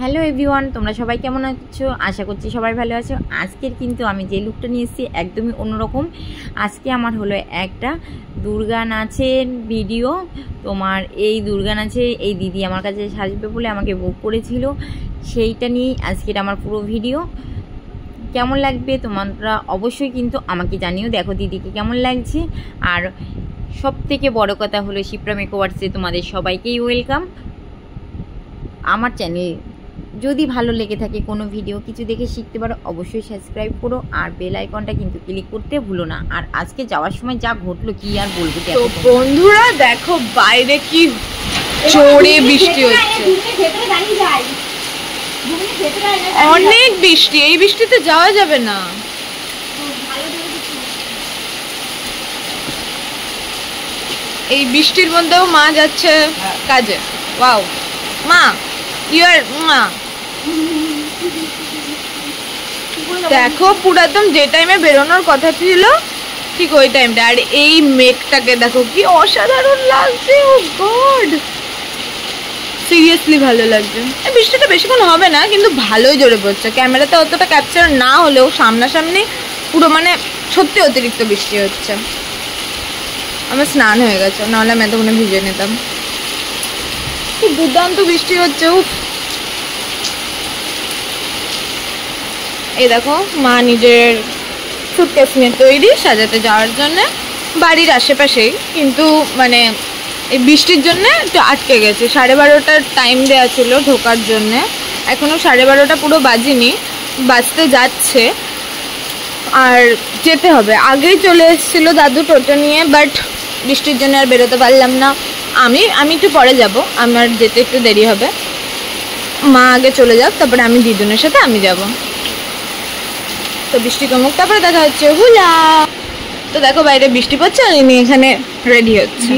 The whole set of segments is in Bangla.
হ্যালো এভরিওয়ান, তোমরা সবাই কেমন আছো? আশা করছি সবাই ভালো আছো। আজকের কিন্তু আমি যে লুকটা নিয়ে এসেছি একদমই অন্যরকম। আজকে আমার হলো একটা দুর্গা নাচের ভিডিও। তোমার এই দুর্গা নাচে এই দিদি আমার কাছে সাজবে বলে আমাকে বুক করেছিল, সেইটা নিয়েই আজকের আমার পুরো ভিডিও। কেমন লাগবে তোমরা অবশ্যই কিন্তু আমাকে জানিও, দেখো দিদিকে কেমন লাগছে। আর সব থেকে বড় কথা হলো শিপ্রা মেকওভার্সে তোমাদের সবাইকেই ওয়েলকাম। আমার চ্যানেল যদি ভালো লেগে থাকে, কোনো ভিডিও কিছু দেখে শিখতে পারো, অবশ্যই সাবস্ক্রাইব করো আর বেল আইকনটা কিন্তু ক্লিক করতে ভুলো না। আর আজকে যাওয়ার সময় যা ঘটলো কি আর বলবো। তো বন্ধুরা দেখো বাইরে কি জোরে বৃষ্টি হচ্ছে, অনেক বৃষ্টি। এই বৃষ্টিতে যাওয়া যাবে না। এই বৃষ্টির মধ্যেও মা যাচ্ছে কাজে। ওয়াও মা, ইউর মা দেখো পুরো একদম যে টাইমে বেরোনোর কথা ছিল ঠিক ওই টাইমটা। আর এই মেঘটাকে দেখো কি অসাধারণ লাগছে। ও গড, সিরিয়াসলি ভালো লাগছে। এই বৃষ্টিটা বেশিক্ষণ হবে না, কিন্তু ভালোই জোরে পড়ছে। ক্যামেরাতে অতটা ক্যাপচার না হলেও সামনাসামনি পুরো মানে সত্যি অতিরিক্ত বৃষ্টি হচ্ছে। আমার স্নান হয়ে গেছে, নাহলে আমি এতক্ষণে ভিজে নিতাম। খুব দুর্দান্ত বৃষ্টি হচ্ছে। উফ, এই দেখো মা নিজের সুটকেস নিয়ে তৈরি সাজাতে যাওয়ার জন্য বাড়ির আশেপাশেই, কিন্তু মানে এই বৃষ্টির জন্য একটু আটকে গেছে। 12:30টার টাইম দেওয়া ছিল ঢোকার জন্য, এখনো 12:30 পুরো বাজিনি, বাজতে যাচ্ছে। আর যেতে হবে। আগেই চলে এসেছিলো দাদু টোটো নিয়ে, বাট বৃষ্টির জন্য আর বেরোতে পারলাম না। আমি একটু পরে যাব, আমার যেতে একটু দেরি হবে। মা আগে চলে যাক, তারপরে আমি দিদুনের সাথে আমি যাব। তো বৃষ্টি কমুক, তারপরে দেখা হচ্ছে। হুলা। তো দেখো বাইরে বৃষ্টি পড়ছে আর ইনি এখানে রেডি হচ্ছে।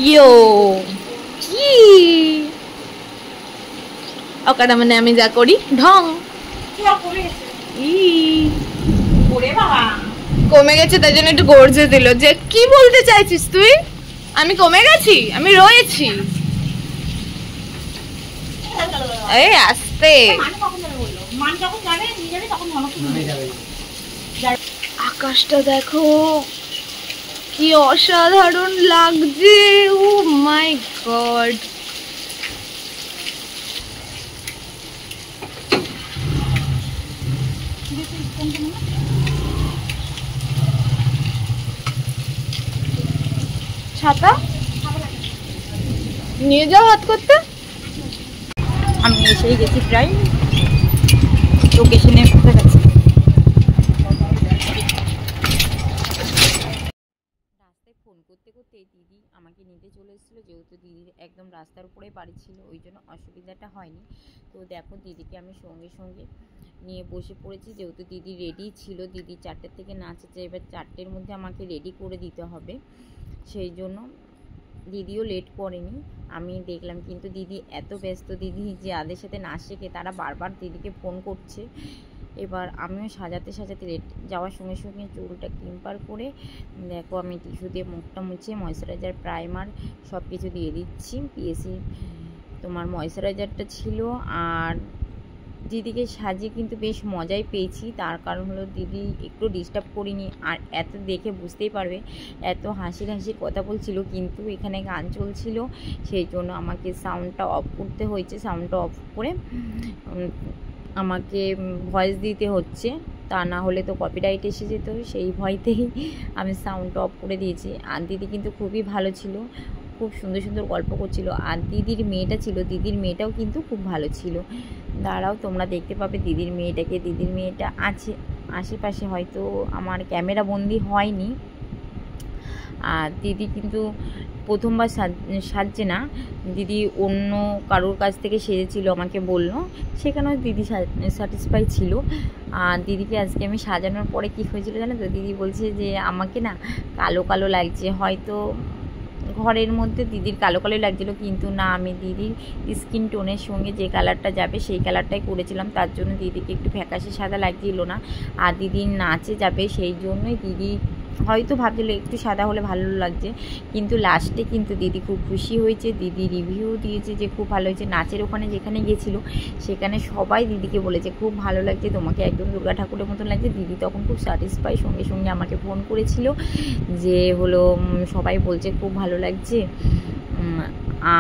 ইয়ো কি ওকাটা মানে আমি যা করি ঢং। কমে গেছে, তাই জন্য একটু গর্জে দিল। যে কি বলতে চাইছিস তুই? আমি কমে গেছি? আমি রয়েছি। এই আস্তে। আকাশটা দেখো কি অসাধারণ লাগছে। ও মাই গড, ছাতা নিয়ে যাও হাত করতে। আমি এসেই গেছি, প্রায় লোকেশনে পৌঁছে গেছি। রাস্তায় ফোন করতে করতে দিদি আমাকে নিতে চলে এসেছিলো, যেহেতু দিদির একদম রাস্তার উপরে বাড়ি ছিল, ওই জন্য অসুবিধাটা হয়নি। তো দেখো দিদিকে আমি সঙ্গে সঙ্গে নিয়ে বসে পড়েছি, যেহেতু দিদি রেডি ছিল। দিদি 4টের থেকে নাচ আছে, এবার 4টের মধ্যে আমাকে রেডি করে দিতে হবে, সেই জন্য দিদিও লেট করেনি। আমি দেখলাম কিন্তু দিদি এত ব্যস্ত, দিদি যে যাদের সাথে নাচ শেখে তারা বারবার দিদিকে ফোন করছে। এবার আমিও সাজাতে সাজাতে লেট যাওয়ার সঙ্গে সঙ্গে চুলটা ক্লিম্পার করে দেখো আমি টিস্যু দিয়ে মুখটা মুছে ময়শ্চারাইজার, প্রাইমার সব কিছু দিয়ে দিচ্ছি। পিএসি তোমার ময়শ্চারাইজারটা ছিল। আর দিদিকে সাজিয়ে কিন্তু বেশ মজাই পেয়েছি। তার কারণ হলো দিদি একটু ডিস্টার্ব করিনি। আর এত দেখে বুঝতেই পারবে এত হাসির কথা বলছিল, কিন্তু এখানে গান চলছিল, সেই জন্য আমাকে সাউন্ডটা অফ করতে হয়েছে। সাউন্ডটা অফ করে আমাকে ভয়েস দিতে হচ্ছে, তা না হলে তো কপিরাইট এসে যেত। সেই ভয়তেই আমি সাউন্ডটা অফ করে দিয়েছি। আর দিদি কিন্তু খুবই ভালো ছিল, খুব সুন্দর সুন্দর গল্প করছিল। আর দিদির মেয়েটা ছিল, দিদির মেয়েটাও কিন্তু খুব ভালো ছিল। দাঁড়াও তোমরা দেখতে পাবে দিদির মেয়েটাকে। দিদির মেয়েটা আছে আশেপাশে, হয়তো আমার ক্যামেরা বন্দি হয়নি। আর দিদি কিন্তু প্রথমবার সাজছে না, দিদি অন্য কারোর কাছ থেকে সেজেছিল, আমাকে বললো, সেখানেও দিদি স্যাটিসফাই ছিল। আর দিদিকে আজকে আমি সাজানোর পরে কী হয়েছিল জানো তো? দিদি বলছে যে আমাকে না কালো কালো লাগছে, হয়তো ঘরের মধ্যে দিদির কালো কালো লাগছিলো, কিন্তু না, আমি দিদির স্কিন টোনের সঙ্গে যে কালারটা যাবে সেই কালারটাই করেছিলাম, তার জন্য দিদিকে একটু ফ্যাকাশে সাদা লাগছিল না। আর দিদির নাচে যাবে সেই জন্যই দিদি হয়তো ভাবছিল একটু সাদা হলে ভালো লাগছে, কিন্তু লাস্টে কিন্তু দিদি খুব খুশি হয়েছে। দিদি রিভিউ দিয়েছে যে খুব ভালো হয়েছে। নাচের ওখানে যেখানে গেছিলো সেখানে সবাই দিদিকে বলেছে খুব ভালো লাগছে, তোমাকে একদম দুর্গা ঠাকুরের মতন লাগছে। দিদি তখন খুব স্যাটিসফাই, সঙ্গে সঙ্গে আমাকে ফোন করেছিল যে হলো সবাই বলছে খুব ভালো লাগছে,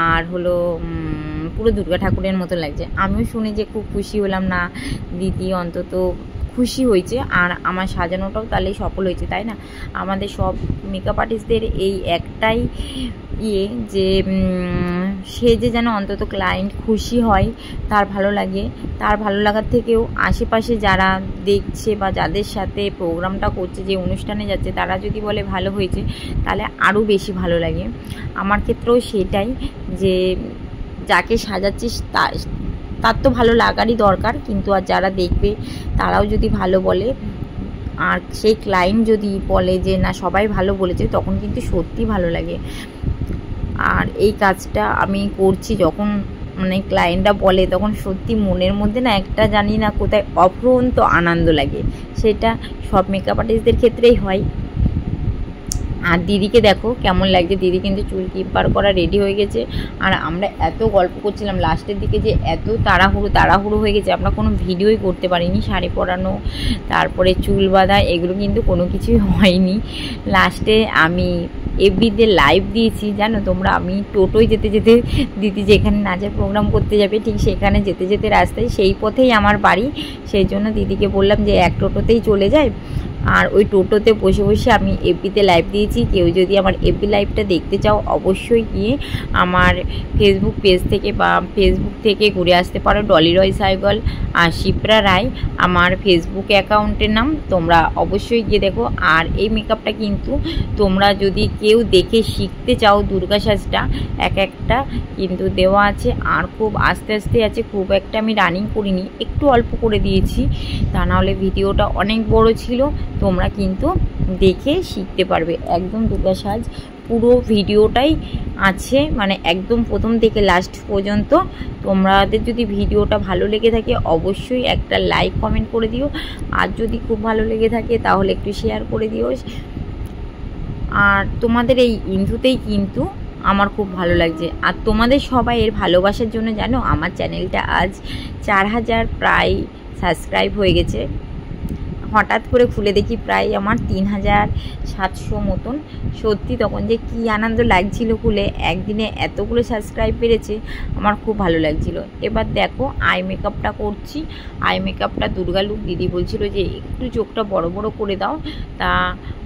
আর হলো পুরো দুর্গা ঠাকুরের মতো লাগছে। আমিও শুনে যে খুব খুশি হলাম, না দিদি অন্তত খুশি হয়েছে, আর আমার সাজানোটাও তাহলেই সফল হয়েছে, তাই না? আমাদের সব মেকআপ আর্টিস্টদের এই একটাই যে সে যে যেন অন্তত ক্লায়েন্ট খুশি হয়, তার ভালো লাগে। তার ভালো লাগার থেকেও আশেপাশে যারা দেখছে বা যাদের সাথে প্রোগ্রামটা করছে, যে অনুষ্ঠানে যাচ্ছে, তারা যদি বলে ভালো হয়েছে তাহলে আরও বেশি ভালো লাগে। আমার ক্ষেত্রেও সেটাই, যে যাকে সাজাচ্ছিস তার তো ভালো লাগারই দরকার, কিন্তু আর যারা দেখবে তারাও যদি ভালো বলে, আর সেই ক্লায়েন্ট যদি বলে যে না সবাই ভালো বলেছে, তখন কিন্তু সত্যি ভালো লাগে। আর এই কাজটা আমি করছি যখন মানে ক্লায়েন্টরা বলে, তখন সত্যি মনের মধ্যে না একটা জানি না কোথায় অফুরন্ত আনন্দ লাগে। সেটা সব মেকআপ আর্টিস্টদের ক্ষেত্রেই হয়। আর দিদিকে দেখো কেমন লাগছে। দিদি কিন্তু চুল কিপার করা রেডি হয়ে গেছে, আর আমরা এত গল্প করছিলাম লাস্টের দিকে যে এত তাড়াহুড়ো হয়ে গেছে, আমরা কোনো ভিডিওই করতে পারিনি। শাড়ি পরানো, তারপরে চুল বাঁধা, এগুলো কিন্তু কোনো কিছুই হয়নি। লাস্টে আমি এফবিতে লাইভ দিয়েছি, জানো তোমরা। আমি টোটোয় যেতে যেতে, দিদি যেখানে নাচের প্রোগ্রাম করতে যাবে ঠিক সেখানে যেতে যেতে রাস্তায়, সেই পথেই আমার বাড়ি, সেই জন্য দিদিকে বললাম যে এক টোটোতেই চলে যায়। আর ওই টোটোতে বসে বসে আমি এফবিতে লাইভ দিয়েছি। কেউ যদি আমার এফবি লাইভটা দেখতে চাও, অবশ্যই গিয়ে আমার ফেসবুক পেজ থেকে বা ফেসবুক থেকে ঘুরে আসতে পারো। ডলি রয় সাইগল আর শিপ্রা রায় আমার ফেসবুক অ্যাকাউন্টের নাম, তোমরা অবশ্যই গিয়ে দেখো। আর এই মেকআপটা কিন্তু তোমরা যদি কেউ দেখে শিখতে চাও, দুর্গা সাজটা একটা কিন্তু দেওয়া আছে, আর খুব আস্তে আস্তে আছে, খুব একটা আমি রানিং করিনি, একটু অল্প করে দিয়েছি, তা নাহলে ভিডিওটা অনেক বড় ছিল। তোমরা কিন্তু দেখে শিখতে পারবে। একদম দুর্গা সাজ পুরো ভিডিওটাই আছে, মানে একদম প্রথম থেকে লাস্ট পর্যন্ত। তোমাদের যদি ভিডিওটা ভালো লেগে থাকে অবশ্যই একটা লাইক কমেন্ট করে দিও, আর যদি খুব ভালো লেগে থাকে তাহলে একটু শেয়ার করে দিও। আর তোমাদের এই ইন্ট্রোতেই কিন্তু আমার খুব ভালো লাগছে, আর তোমাদের সবাই এর ভালোবাসার জন্য জানো আমার চ্যানেলটা আজ 4000 প্রায় সাবস্ক্রাইব হয়ে গেছে। হঠাৎ করে খুলে দেখি প্রায় আমার 3700 মতন। সত্যি তখন যে কী আনন্দ লাগছিল খুলে, একদিনে এতগুলো সাবস্ক্রাইব বেড়েছে, আমার খুব ভালো লাগছিল। এবার দেখো আই মেকআপটা করছি। আই মেকআপটা দুর্গা লুক। দিদি বলছিল যে একটু চোখটা বড় বড় করে দাও, তা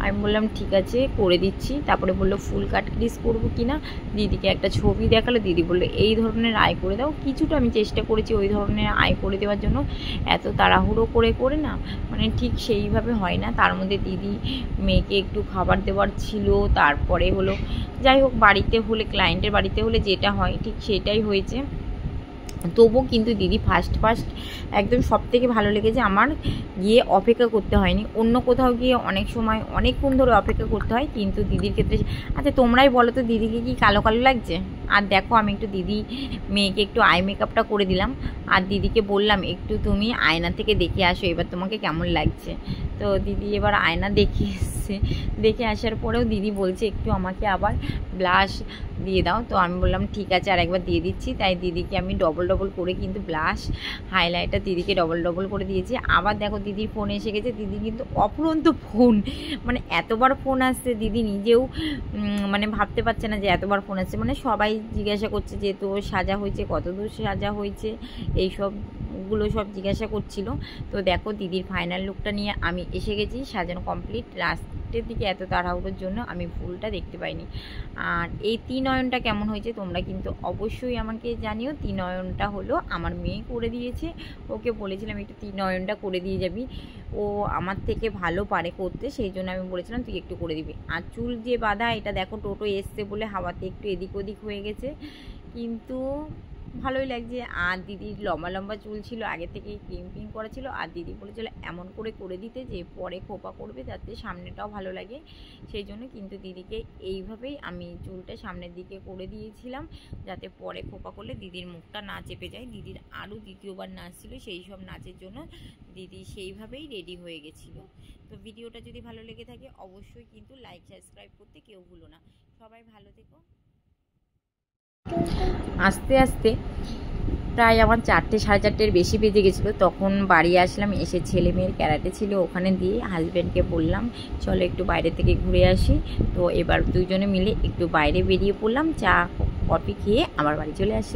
আমি বললাম ঠিক আছে করে দিচ্ছি। তারপরে বললো ফুল কাট ক্রিজ করবো কিনা, দিদিকে একটা ছবি দেখালো। দিদি বললো এই ধরনের আই করে দাও। কিছুটা আমি চেষ্টা করেছি ওই ধরনের আই করে দেওয়ার জন্য, এত তাড়াহুড়ো করে না মানে ঠিক সেইভাবে হয় না। তার মধ্যে দিদি মেয়েকে একটু খাবার দেওয়ার ছিল, তারপরে হলো যাই হোক, বাড়িতে হলে ক্লায়েন্টের বাড়িতে হলে যেটা হয় ঠিক সেটাই হয়েছে। তবুও কিন্তু দিদি ফার্স্ট একদম সব থেকে ভালো লেগেছে আমার, গিয়ে অপেক্ষা করতে হয়নি। অন্য কোথাও গিয়ে অনেক সময় অনেকক্ষণ ধরে অপেক্ষা করতে হয়, কিন্তু দিদির ক্ষেত্রে আচ্ছা তোমরাই বলো তো দিদিকে কি কালো কালো লাগছে? আর দেখো আমি একটু দিদি মেয়েকে একটু আই মেকআপটা করে দিলাম, আর দিদিকে বললাম একটু তুমি আয়না থেকে দেখে আসো এবার তোমাকে কেমন লাগছে। তো দিদি এবার আয়না দেখে এসছে, দেখে আসার পরেও দিদি বলছে একটু আমাকে আবার ব্লাশ দিয়ে দাও। তো আমি বললাম ঠিক আছে আর একবার দিয়ে দিচ্ছি। তাই দিদিকে আমি ডবল করে কিন্তু ব্লাশ হাইলাইটার দিদিকে ডবল করে দিয়েছি। আবার দেখো দিদির ফোন এসে গেছে। দিদি কিন্তু অফুরন্ত ফোন, মানে এতবার ফোন আসছে দিদি নিজেও মানে ভাবতে পারছে না যে এতবার ফোন আসছে। মানে সবাই জিজ্ঞাসা করছে যে তোর সাজা হয়েছে, কত দূর সাজা হয়েছে, এইসবগুলো সব জিজ্ঞাসা করছিল। তো দেখো দিদির ফাইনাল লুকটা নিয়ে আমি এসে গেছি, সাজানো কমপ্লিট। লাস্টের দিকে এত তাড়াহুড়োর জন্য আমি ফুলটা দেখতে পাইনি। আর এই ত্রিনয়নটা কেমন হয়েছে তোমরা কিন্তু অবশ্যই আমাকে জানিও। ত্রিনয়নটা হলো আমার মেয়ে করে দিয়েছে, ওকে বলেছিলাম একটু ত্রিনয়নটা করে দিয়ে যাবি, ও আমার থেকে ভালো পারে করতে, সেই জন্য আমি বলেছিলাম তুই একটু করে দিবি। আর চুল যে বাঁধা, এটা দেখো টোটো এসছে বলে হাওয়াতে একটু এদিক ওদিক হয়ে গেছে, কিন্তু ভালোই লাগছে। আর দিদির লম্বা লম্বা চুল ছিল, আগে থেকে ক্রিম করা ছিল, আর দিদি বলেছিল এমন করে দিতে যে পরে খোপা করবে যাতে সামনেটাও ভালো লাগে, সেই জন্য কিন্তু দিদিকে এইভাবেই আমি চুলটা সামনের দিকে করে দিয়েছিলাম যাতে পরে খোপা করলে দিদির মুখটা না চেপে যায়। দিদির আরও দ্বিতীয়বার নাচ ছিল, সেই সব নাচের জন্য দিদি সেইভাবেই রেডি হয়ে গেছিলো। তো ভিডিওটা যদি ভালো লেগে থাকে অবশ্যই কিন্তু লাইক সাবস্ক্রাইব করতে কেউ ভুলো না। সবাই ভালো থেকো। আস্তে আস্তে প্রায় আমার 4টে সাড়ে 4টের বেশি বেজে গেছিলো, তখন বাড়ি আসলাম। এসে ছেলে মেয়ের ক্যারাটে ছিল ওখানে দিয়ে হাজব্যান্ডকে বললাম চলো একটু বাইরে থেকে ঘুরে আসি। তো এবার দুজনে মিলে একটু বাইরে বেরিয়ে পড়লাম, চা কফি খেয়ে আমার বাড়ি চলে আসলাম।